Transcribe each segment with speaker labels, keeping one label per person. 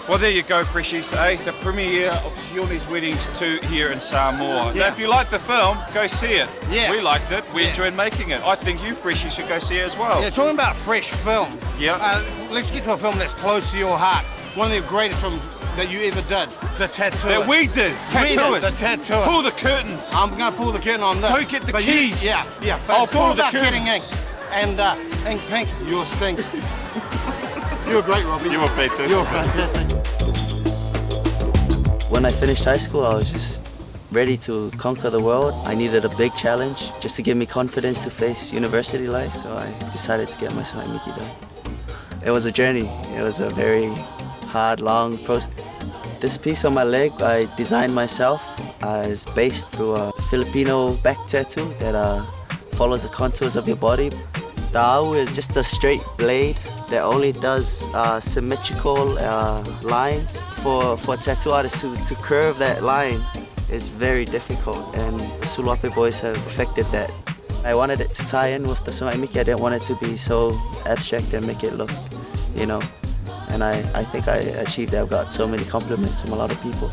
Speaker 1: Well, there you go, Freshies, the premiere of Sione's Weddings 2 here in Samoa. Now, if you like the film, go see it.
Speaker 2: Yeah.
Speaker 1: We liked it. We enjoyed making it. I think you, Freshies, should go see it as well.
Speaker 2: Yeah, talking about fresh film.
Speaker 1: Yeah.
Speaker 2: Let's get to a film that's close to your heart. One of the greatest films that you ever did, The Tattooist.
Speaker 1: That we did. Tattooist.
Speaker 2: The Tattooist.
Speaker 1: Pull the curtains.
Speaker 2: I'm going to pull the curtain on this.
Speaker 1: Go get the keys.
Speaker 2: Yeah. But
Speaker 1: I'll
Speaker 2: it's all
Speaker 1: pull the
Speaker 2: about getting ink.
Speaker 1: curtains.
Speaker 2: And Ink Pink, you're stink. You were great, Robbie.
Speaker 1: You were fantastic.
Speaker 2: You were fantastic.
Speaker 3: When I finished high school, I was just ready to conquer the world. I needed a big challenge just to give me confidence to face university life, so I decided to get my Samae Miki done. It was a journey. It was a very hard, long process. This piece on my leg I designed myself. It's based through a Filipino back tattoo that follows the contours of your body. The au is just a straight blade that only does symmetrical lines. For a tattoo artist to curve that line is very difficult, and the Suluape boys have perfected that. I wanted it to tie in with the Samae Miki. I didn't want it to be so abstract and make it look, and I think I achieved that. I've got so many compliments from a lot of people.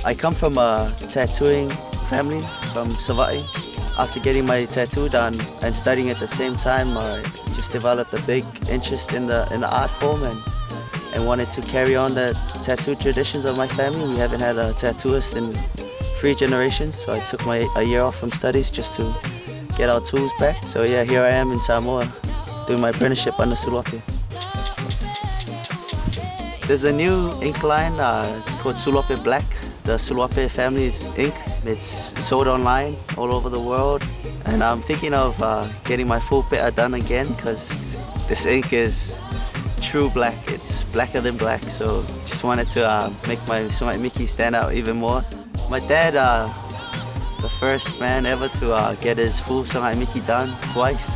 Speaker 3: I come from a tattooing family from Sava'i. After getting my tattoo done and studying at the same time, I just developed a big interest in the art form and wanted to carry on the tattoo traditions of my family. We haven't had a tattooist in 3 generations, so I took a year off from studies just to get our tools back. So yeah, here I am in Samoa doing my apprenticeship under Suluape. There's a new ink line, it's called Suluape Black. The Suluape family's ink. It's sold online all over the world, and I'm thinking of getting my full pita done again because this ink is true black. It's blacker than black, so just wanted to make my Samae Miki stand out even more. My dad, the first man ever to get his full Samae Miki done twice.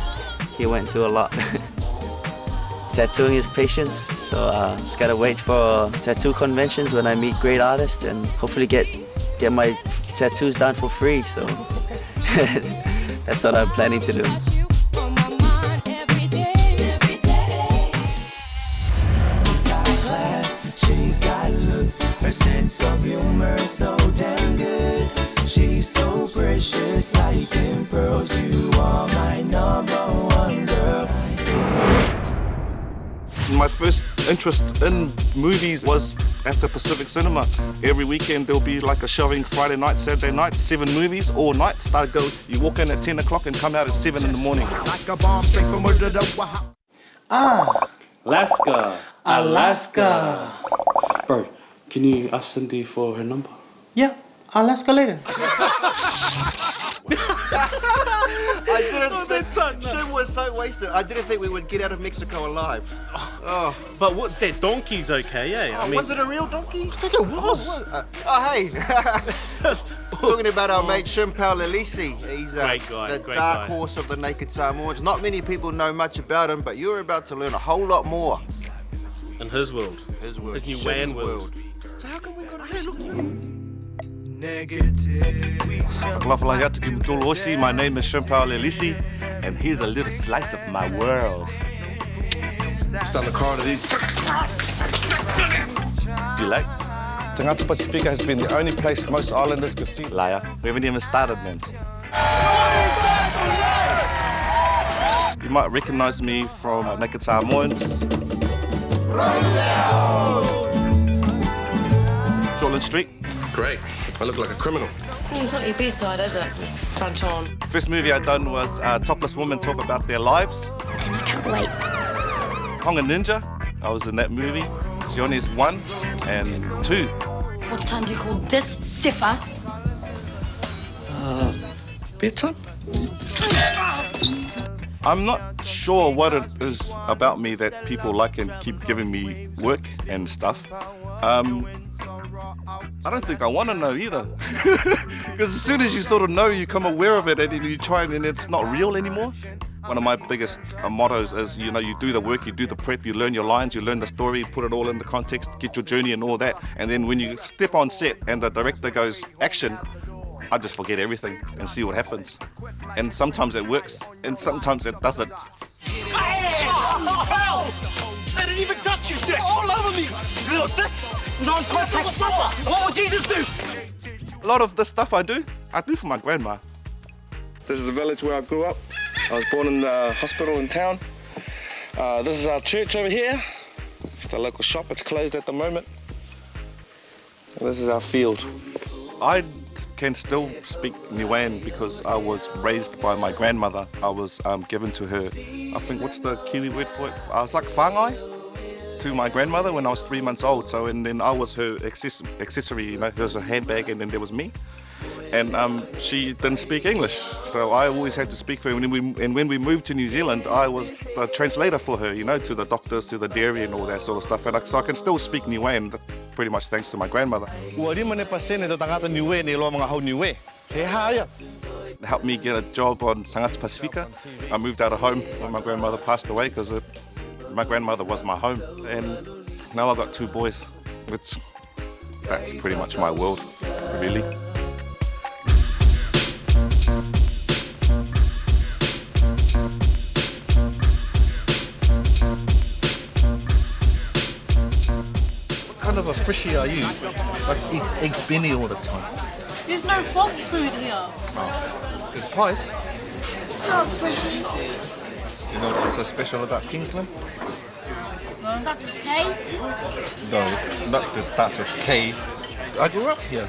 Speaker 3: He went through a lot. Tattooing is patience, so just gotta wait for tattoo conventions when I meet great artists and hopefully get my tattoos done for free. So that's what I'm planning to do.
Speaker 4: She's got looks, her sense of humor so damn good. She's so precious, like in pearls. You are my #1 girl.
Speaker 5: My first interest in movies was at the Pacific Cinema. Every weekend there'll be like a showing Friday night, Saturday night, 7 movies all night. You walk in at 10 o'clock and come out at 7 in the morning.
Speaker 6: Alaska. Bro, can you ask Cindy for her number?
Speaker 2: Yeah, I'll ask her later.
Speaker 7: I didn't think, Shim was so wasted. I didn't think we would get out of Mexico alive. Oh.
Speaker 8: But what's that donkey's okay, eh?
Speaker 7: Oh, was it a real donkey? I think it was. Hey. Talking about our mate Shim Paulelisi. He's the dark horse of the Naked Samoans. Not many people know much about him, but you're about to learn a whole lot more.
Speaker 8: In his world.
Speaker 7: His world.
Speaker 8: His new WAN world.
Speaker 7: So how come we got a look?
Speaker 5: My name is Shim Paulelisi, and here's a little slice of my world.
Speaker 9: Está na cara dele.
Speaker 5: Do you like?
Speaker 9: Tangata Pacifica has been the only place most islanders can see.
Speaker 5: Liar. We haven't even started, man. You might recognize me from Naked Samoans. Shortland Street.
Speaker 9: Great. I look like a criminal.
Speaker 10: It's not your B-side, is it? Front on.
Speaker 5: First movie I done was Topless Women Talk About Their Lives.
Speaker 10: And I can't wait.
Speaker 5: Tonga Ninja. I was in that movie. Sione's 1 and 2.
Speaker 10: What time do you call this cipher?
Speaker 9: Bedtime?
Speaker 5: I'm not sure what it is about me that people like and keep giving me work and stuff. I don't think I want to know either. Because as soon as you sort of know, you become aware of it and you try and it's not real anymore. One of my biggest mottos is, you do the work, you do the prep, you learn your lines, you learn the story, put it all in the context, get your journey and all that. And then when you step on set and the director goes, action, I just forget everything and see what happens. And sometimes it works, and sometimes it doesn't.
Speaker 4: I didn't even touch you, Dick! All over me!
Speaker 6: little dick. It's non-contact sport. What would Jesus do?
Speaker 5: A lot of the stuff I do for my grandma.
Speaker 9: This is the village where I grew up. I was born in the hospital in town. This is our church over here. It's the local shop. It's closed at the moment. And this is our field.
Speaker 5: I can still speak Niuean because I was raised by my grandmother. I was given to her, I think, what's the Kiwi word for it? I was like whāngai to my grandmother when I was 3 months old. So, and then I was her accessory, you know, there was a handbag and then there was me. And she didn't speak English, so I always had to speak for her. And when we moved to New Zealand, I was the translator for her, you know, to the doctors, to the dairy and all that sort of stuff. And so I can still speak Niuean, pretty much thanks to my grandmother. It helped me get a job on Tangata Pasifika. I moved out of home when my grandmother passed away because my grandmother was my home. And now I've got 2 boys, which that's pretty much my world, really.
Speaker 11: What kind of a frishy are you? Like eats eggs Benny all the time.
Speaker 12: There's no fog food here.
Speaker 11: Oh. There's pies.
Speaker 12: Oh, frishy.
Speaker 11: You know what's so special about Kingsland?
Speaker 12: No. Starts with K?
Speaker 11: No, not just starts with K. I grew up here.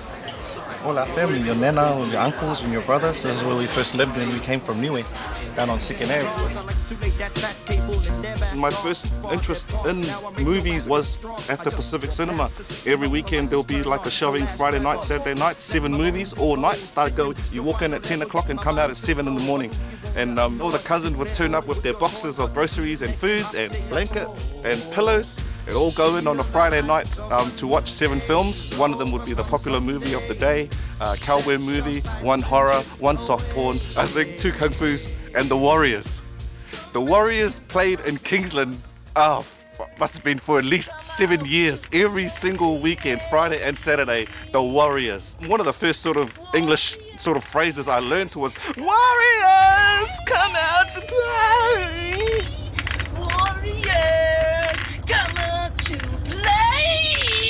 Speaker 11: All our family, your nana, all your uncles and your brothers, this is where we first lived when we came from Niue, down on Second Ave.
Speaker 5: My first interest in movies was at the Pacific Cinema. Every weekend there'll be like a showing Friday night, Saturday night, 7 movies, all night. You walk in at 10 o'clock and come out at 7 in the morning. And all the cousins would turn up with their boxes of groceries and foods and blankets and pillows. They'd all go in on a Friday night to watch 7 films. One of them would be the popular movie of the day, cowboy movie, 1 horror, 1 soft porn, I think 2 kung fus, and The Warriors. The Warriors played in Kingsland, must have been for at least 7 years. Every single weekend, Friday and Saturday, The Warriors. One of the first sort of English sort of phrases I learned was, "Warriors, come out to play."
Speaker 4: Warriors, come out to play.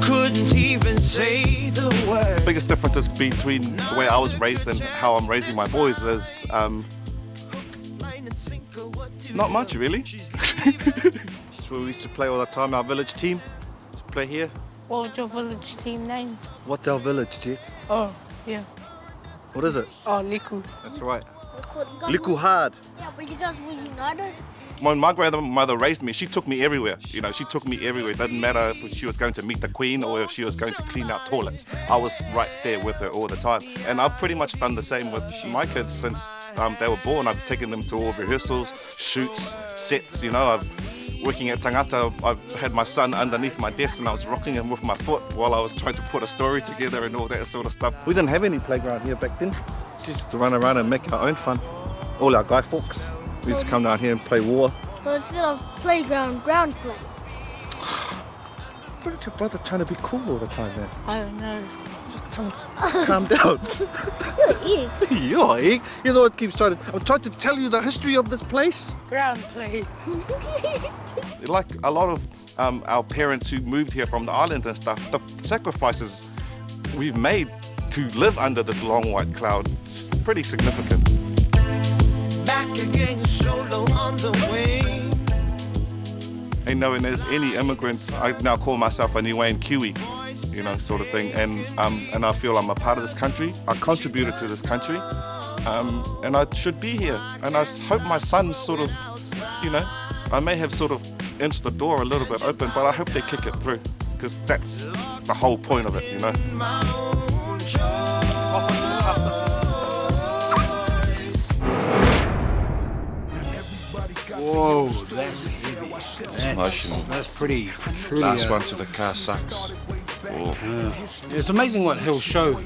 Speaker 4: Couldn't even say the word.
Speaker 5: The biggest differences between the way I was raised and how I'm raising my boys is not much, really. It's where we used to play all the time. Our village team used to play here.
Speaker 12: What was your village team name?
Speaker 11: What's our village, Jet?
Speaker 12: Oh, yeah.
Speaker 11: What is it?
Speaker 12: Oh, Liku.
Speaker 5: That's right.
Speaker 11: Liku hard.
Speaker 12: Yeah, but you guys were united.
Speaker 5: When my grandmother raised me, she took me everywhere. You know, she took me everywhere. It didn't matter if she was going to meet the Queen or if she was going to clean out toilets. I was right there with her all the time. And I've pretty much done the same with my kids since they were born. I've taken them to all rehearsals, shoots, sets, you know. Working at Tangata, I had my son underneath my desk and I was rocking him with my foot while I was trying to put a story together and all that sort of stuff. We didn't have any playground here back then. Just to run around and make our own fun. All our guy folks. We used to come down here and play war.
Speaker 12: So instead of playground, ground play.
Speaker 11: Look at your brother trying to be cool all the time, man.
Speaker 12: I don't know.
Speaker 11: Just tell him to calm down.
Speaker 12: You're eating.
Speaker 11: You're eating. You're the one who keeps I'm trying to tell you the history of this place.
Speaker 12: Ground play.
Speaker 5: Like a lot of our parents who moved here from the island and stuff, the sacrifices we've made to live under this long white cloud is pretty significant.
Speaker 4: Back again, solo on the way.
Speaker 5: And knowing there's any immigrants, I now call myself a Niuean Kiwi, you know, sort of thing. And I feel I'm a part of this country. I contributed to this country, and I should be here. And I hope my sons sort of, you know, I may have sort of inched the door a little bit open, but I hope they kick it through, because that's the whole point of it, you know.
Speaker 2: Whoa, that's heavy.
Speaker 13: Emotional.
Speaker 2: That's pretty, truly.
Speaker 13: Last one to the car sucks.
Speaker 2: It's amazing what he'll show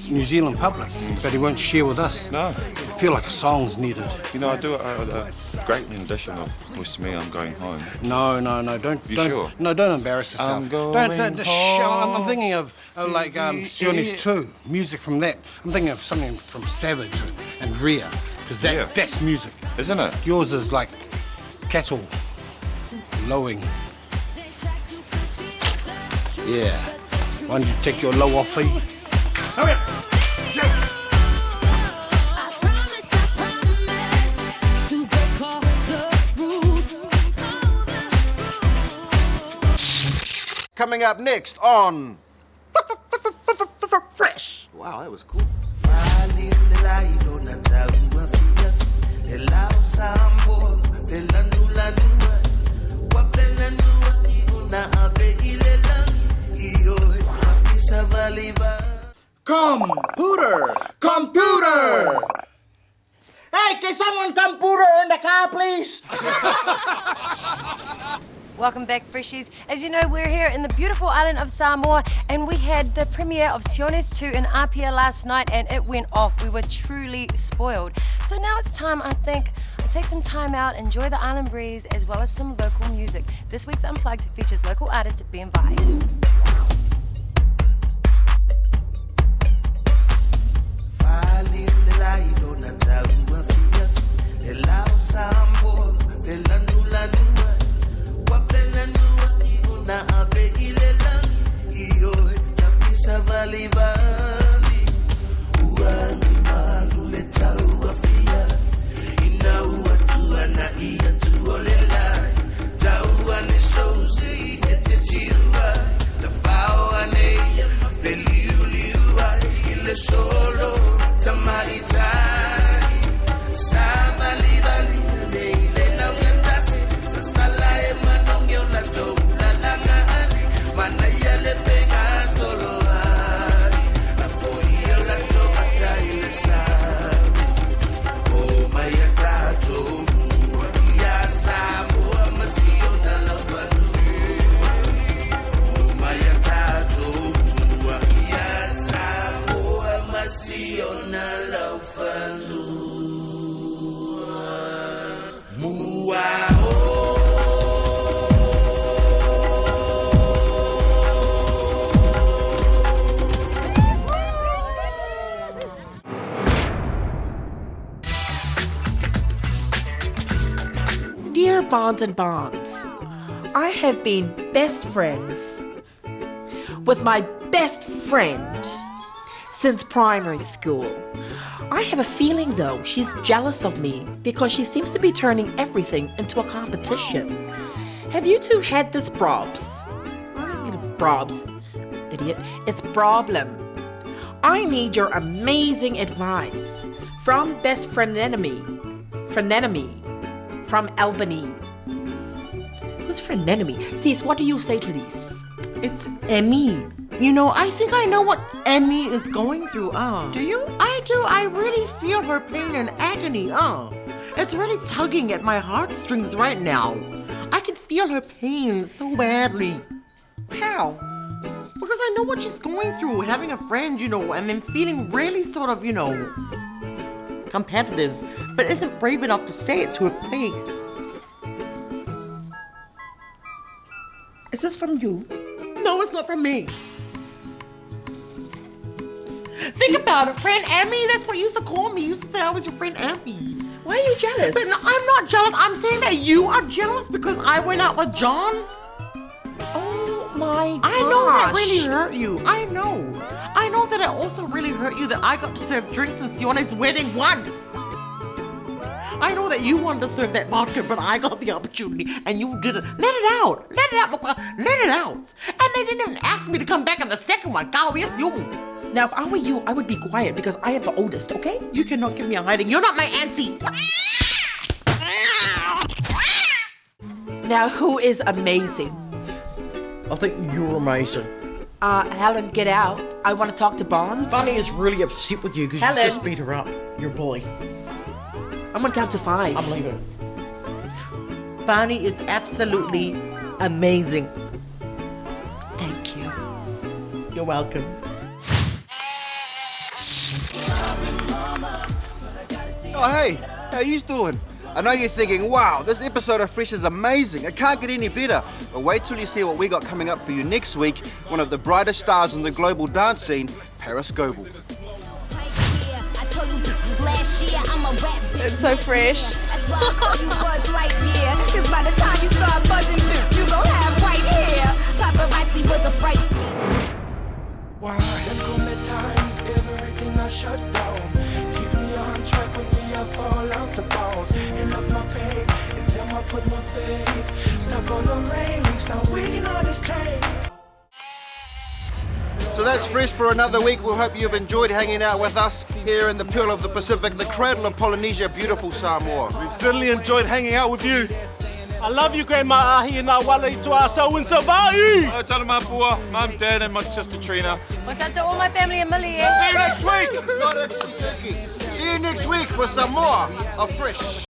Speaker 2: New Zealand public, but he won't share with us.
Speaker 13: No.
Speaker 2: I feel like a song's needed.
Speaker 13: You know, I do a great rendition of Wish Me I'm Going Home.
Speaker 2: No, don't.
Speaker 13: Sure?
Speaker 2: No, don't embarrass yourself.
Speaker 13: I'm going home.
Speaker 2: I'm thinking of like Sionis 2, music from that. I'm thinking of something from Savage and Rhea, because that's music.
Speaker 13: Isn't it?
Speaker 2: Yours is like cattle. Lowing. Yeah. Why don't you take your low off feet? Hurry up!
Speaker 7: Coming up next on Fresh. Wow, that was cool.
Speaker 14: Computer! Hey, can someone computer in the car, please?
Speaker 15: Welcome back, Freshies. As you know, we're here in the beautiful island of Samoa, and we had the premiere of Siones 2 in Apia last night, and it went off. We were truly spoiled. So now it's time, I think, to take some time out, enjoy the island breeze, as well as some local music. This week's Unplugged features local artist Ben Vai.
Speaker 4: Solo, Samaritani, Sabalibali, Leila Ngantasi, Sasala Emanong Yonato, Lalanga Ali, Manayale Benga Solo, Apoya Lato Atailesa, Oh Mayatato, Yasamu, Masiona Lavanu, Oh Mayatato, Siona Laufalu
Speaker 16: Dear Bonds and Bonds, I have been best friends with my best friend since primary school. I have a feeling, though, she's jealous of me because she seems to be turning everything into a competition. Have you two had this probs? I don't mean probs, idiot. It's problem. I need your amazing advice from best frenenemy. From Albany. Who's frenenemy? Sis, what do you say to these?
Speaker 14: It's Emmy. You know, I think I know what Emmy is going through,
Speaker 16: Do you?
Speaker 14: I do. I really feel her pain and agony, It's really tugging at my heartstrings right now. I can feel her pain so badly.
Speaker 16: How?
Speaker 14: Because I know what she's going through, having a friend, you know, and then feeling really sort of, you know, competitive, but isn't brave enough to say it to her face.
Speaker 16: Is this from you?
Speaker 14: No, it's not from me. Think about it, friend Emmy. That's what you used to call me. You used to say I was your friend Emmy.
Speaker 16: Why are you jealous?
Speaker 14: But no, I'm not jealous. I'm saying that you are jealous because I went out with John.
Speaker 16: Oh my gosh.
Speaker 14: I know that really hurt you. I know. I know that it also really hurt you that I got to serve drinks in Sione's wedding one. I know that you wanted to serve that vodka, but I got the opportunity and you didn't. Let it out. Let it out, Mokwa. Let it out. And they didn't even ask me to come back on the second one. Kao, yes, you.
Speaker 16: Now, if I were you, I would be quiet because I am the oldest, okay?
Speaker 14: You cannot give me a hiding. You're not my auntie.
Speaker 16: Now, who is amazing?
Speaker 14: I think you're amazing.
Speaker 16: Helen, get out. I want to talk to Bonds.
Speaker 14: Bonnie is really upset with you because you just beat her up. Your bully.
Speaker 16: I'm gonna count to 5.
Speaker 14: I'm leaving. Bonnie is absolutely amazing.
Speaker 16: Thank you.
Speaker 14: You're welcome.
Speaker 7: Oh, hey, how you doing? I know you're thinking, wow, this episode of Fresh is amazing. It can't get any better. But wait till you see what we got coming up for you next week. One of the brightest stars in the global dance scene, Paris Goebel.
Speaker 17: It's so fresh. Cause by the time you start buzzing, you gon' have white hair. Paparazzi was a fright scheme.
Speaker 4: Wow, here come the times, everything I shut down. Keep me on track when me I fall out to bounds. And up my pain, and then I put my faith. Stuck on the rain, start waiting on this train.
Speaker 7: So that's Fresh for another week. We hope you've enjoyed hanging out with us here in the Pearl of the Pacific, the cradle of Polynesia, beautiful Samoa.
Speaker 5: We've certainly enjoyed hanging out with you.
Speaker 8: I love you, Grandma Ahi, and I wale to our so and Savai.
Speaker 1: Hello, tell my boy, Mum, Dad, and my sister Trina.
Speaker 15: What's up to all my family in Millie?
Speaker 1: See you next week.
Speaker 7: See you next week for some more of Fresh.